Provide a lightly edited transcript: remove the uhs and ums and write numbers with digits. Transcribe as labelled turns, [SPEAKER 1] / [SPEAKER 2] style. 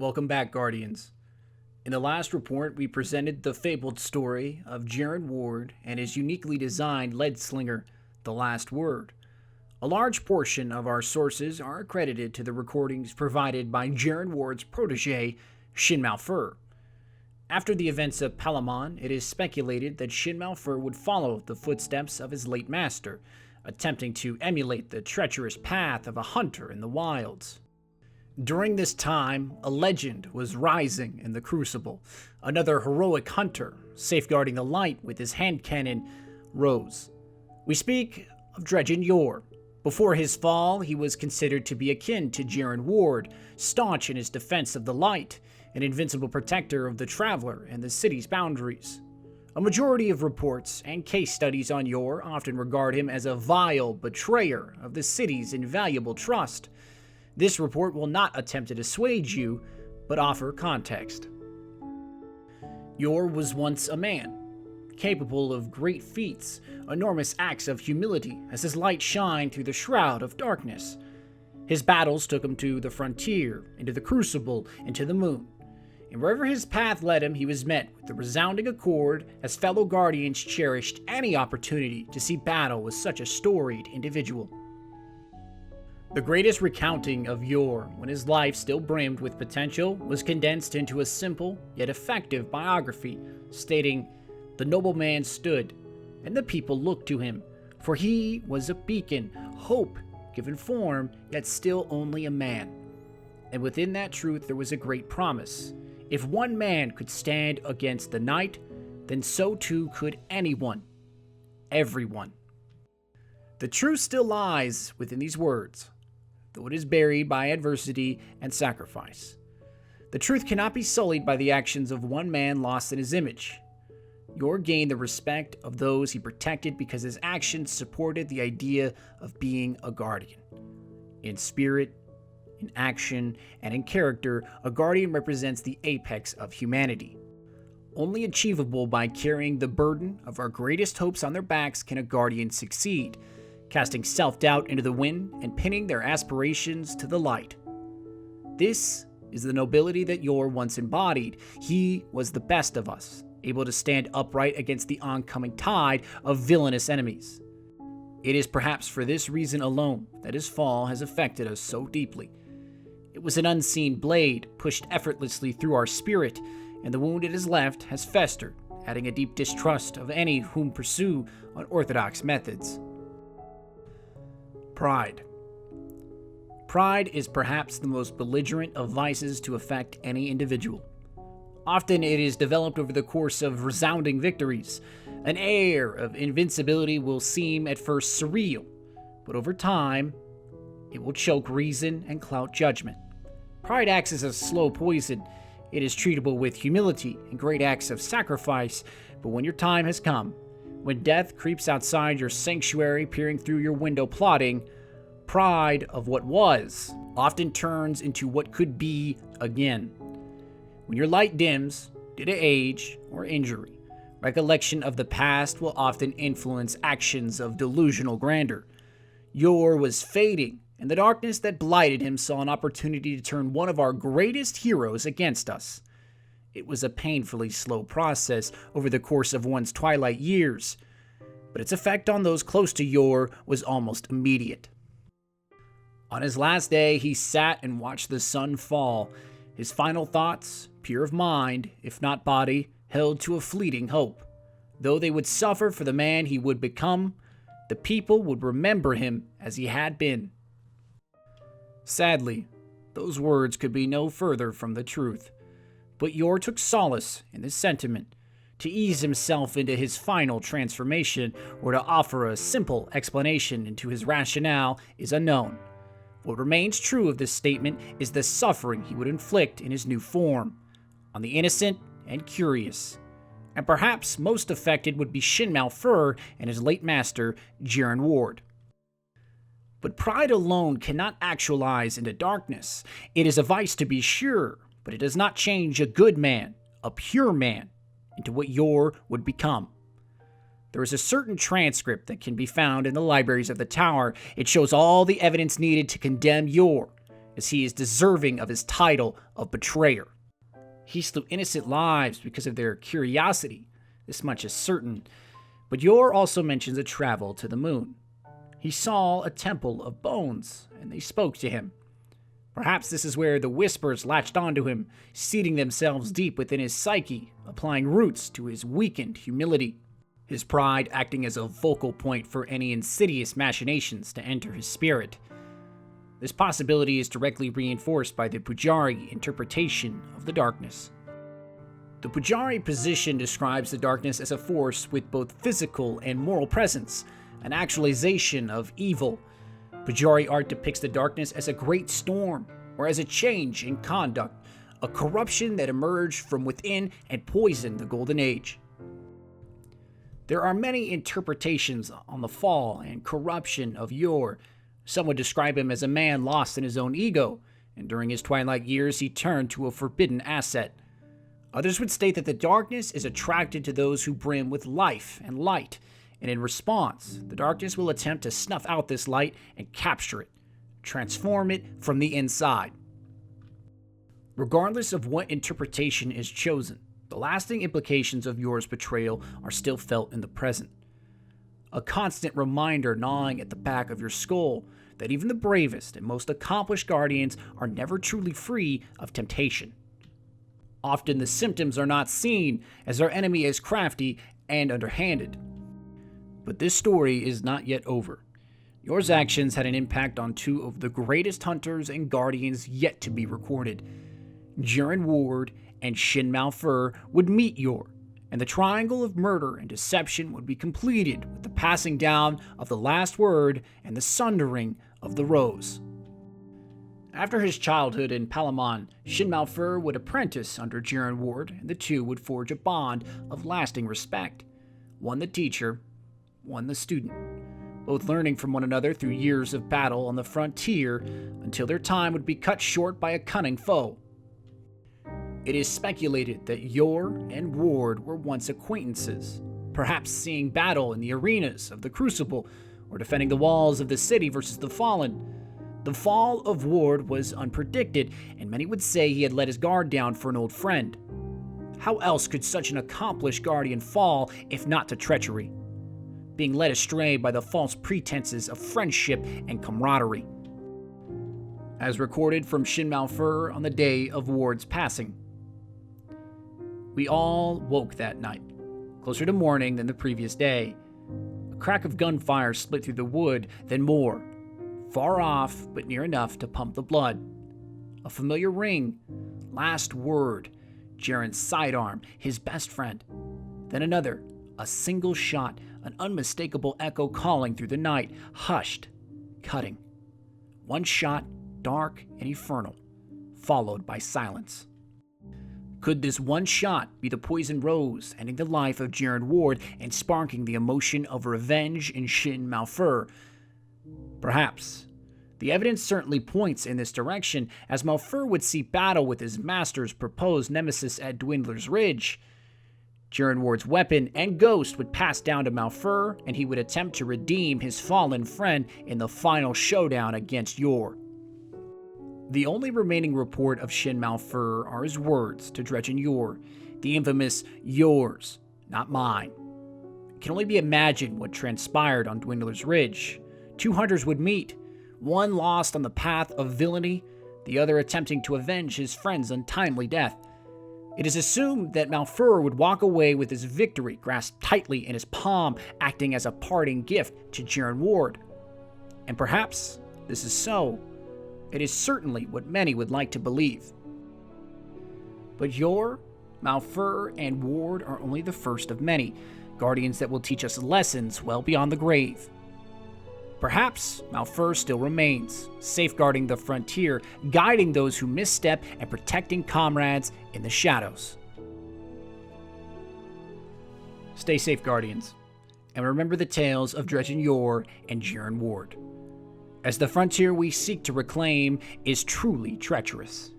[SPEAKER 1] Welcome back, Guardians. In the last report, we presented the fabled story of Jaren Ward and his uniquely designed lead slinger, The Last Word. A large portion of our sources are accredited to the recordings provided by Jaren Ward's protege, Shin Malphur. After the events of Palamon, it is speculated that Shin Malphur would follow the footsteps of his late master, attempting to emulate the treacherous path of a hunter in the wilds. During this time, a legend was rising in the Crucible. Another heroic hunter, safeguarding the light with his hand cannon, rose. We speak of Dredgen Yor. Before his fall, he was considered to be akin to Jaren Ward, staunch in his defense of the light, an invincible protector of the traveler and the city's boundaries. A majority of reports and case studies on Yor often regard him as a vile betrayer of the city's invaluable trust. This report will not attempt to dissuade you, but offer context. Yor was once a man, capable of great feats, enormous acts of humility as his light shined through the shroud of darkness. His battles took him to the frontier, into the Crucible, and to the moon. And wherever his path led him, he was met with the resounding accord as fellow Guardians cherished any opportunity to see battle with such a storied individual. The greatest recounting of Yor, when his life still brimmed with potential, was condensed into a simple yet effective biography, stating, "The nobleman stood, and the people looked to him, for he was a beacon, hope, given form, yet still only a man. And within that truth there was a great promise. If one man could stand against the night, then so too could anyone, everyone." The truth still lies within these words, though it is buried by adversity and sacrifice. The truth cannot be sullied by the actions of one man lost in his image. Yor gained the respect of those he protected because his actions supported the idea of being a guardian. In spirit, in action, and in character, a guardian represents the apex of humanity. Only achievable by carrying the burden of our greatest hopes on their backs can a guardian succeed, casting self-doubt into the wind and pinning their aspirations to the light. This is the nobility that Yor once embodied. He was the best of us, able to stand upright against the oncoming tide of villainous enemies. It is perhaps for this reason alone that his fall has affected us so deeply. It was an unseen blade pushed effortlessly through our spirit, and the wound it has left has festered, adding a deep distrust of any whom pursue unorthodox methods. Pride. Pride is perhaps the most belligerent of vices to affect any individual. Often it is developed over the course of resounding victories. An air of invincibility will seem at first surreal, but over time, it will choke reason and cloud judgment. Pride acts as a slow poison. It is treatable with humility and great acts of sacrifice, but when your time has come, when death creeps outside your sanctuary, peering through your window plotting, pride of what was often turns into what could be again. When your light dims, due to age or injury, recollection of the past will often influence actions of delusional grandeur. Yor was fading, and the darkness that blighted him saw an opportunity to turn one of our greatest heroes against us. It was a painfully slow process over the course of one's twilight years, but its effect on those close to Yor was almost immediate. On his last day, he sat and watched the sun fall. His final thoughts, pure of mind, if not body, held to a fleeting hope. Though they would suffer for the man he would become, the people would remember him as he had been. Sadly, those words could be no further from the truth. But Yor took solace in this sentiment. To ease himself into his final transformation, or to offer a simple explanation into his rationale, is unknown. What remains true of this statement is the suffering he would inflict in his new form, on the innocent and curious. And perhaps most affected would be Shin Malphur and his late master, Jaren Ward. But pride alone cannot actualize into darkness. It is a vice to be sure, but it does not change a good man, a pure man, into what Yor would become. There is a certain transcript that can be found in the libraries of the Tower. It shows all the evidence needed to condemn Yor, as he is deserving of his title of betrayer. He slew innocent lives because of their curiosity, this much is certain, but Yor also mentions a travel to the moon. He saw a temple of bones, and they spoke to him. Perhaps this is where the whispers latched onto him, seeding themselves deep within his psyche, applying roots to his weakened humility, his pride acting as a focal point for any insidious machinations to enter his spirit. This possibility is directly reinforced by the Poojari interpretation of the darkness. The Poojari position describes the darkness as a force with both physical and moral presence, an actualization of evil. Poojari art depicts the darkness as a great storm, or as a change in conduct, a corruption that emerged from within and poisoned the Golden Age. There are many interpretations on the fall and corruption of Yor. Some would describe him as a man lost in his own ego, and during his twilight years he turned to a forbidden asset. Others would state that the darkness is attracted to those who brim with life and light, and in response, the darkness will attempt to snuff out this light and capture it, transform it from the inside. Regardless of what interpretation is chosen, the lasting implications of Yor's betrayal are still felt in the present. A constant reminder gnawing at the back of your skull that even the bravest and most accomplished guardians are never truly free of temptation. Often the symptoms are not seen, as our enemy is crafty and underhanded. But this story is not yet over. Yor's actions had an impact on two of the greatest hunters and guardians yet to be recorded. Jaren Ward and Shin Malphur would meet Yor, and the triangle of murder and deception would be completed with the passing down of the last word and the sundering of the rose. After his childhood in Palamon, Shin Malphur would apprentice under Jaren Ward, and the two would forge a bond of lasting respect. One the teacher, one the student, both learning from one another through years of battle on the frontier until their time would be cut short by a cunning foe. It is speculated that Yor and Ward were once acquaintances, perhaps seeing battle in the arenas of the Crucible or defending the walls of the city versus the Fallen. The fall of Ward was unpredicted, and many would say he had let his guard down for an old friend. How else could such an accomplished guardian fall if not to treachery, being led astray by the false pretenses of friendship and camaraderie? As recorded from Shin Malphur on the day of Ward's passing. We all woke that night, closer to morning than the previous day. A crack of gunfire split through the wood, then more, far off but near enough to pump the blood. A familiar ring, last word, Jaren's sidearm, his best friend. Then another, a single shot, an unmistakable echo calling through the night, hushed, cutting. One shot, dark and infernal, followed by silence. Could this one shot be the poison rose, ending the life of Jaren Ward and sparking the emotion of revenge in Shin Malphur? Perhaps. The evidence certainly points in this direction, as Malphur would see battle with his master's proposed nemesis at Dwindler's Ridge. Jaren Ward's weapon and ghost would pass down to Malphur, and he would attempt to redeem his fallen friend in the final showdown against Yor. The only remaining report of Shin Malphur are his words to Dredgen Yor, the infamous "yours, not mine." It can only be imagined what transpired on Dwindler's Ridge. Two hunters would meet, one lost on the path of villainy, the other attempting to avenge his friend's untimely death. It is assumed that Malphur would walk away with his victory grasped tightly in his palm, acting as a parting gift to Jaren Ward. And perhaps this is so. It is certainly what many would like to believe. But Yor, Malphur, and Ward are only the first of many, guardians that will teach us lessons well beyond the grave. Perhaps Malphur still remains, safeguarding the frontier, guiding those who misstep, and protecting comrades in the shadows. Stay safe, Guardians, and remember the tales of Dredgen Yor and Jaren Ward, as the frontier we seek to reclaim is truly treacherous.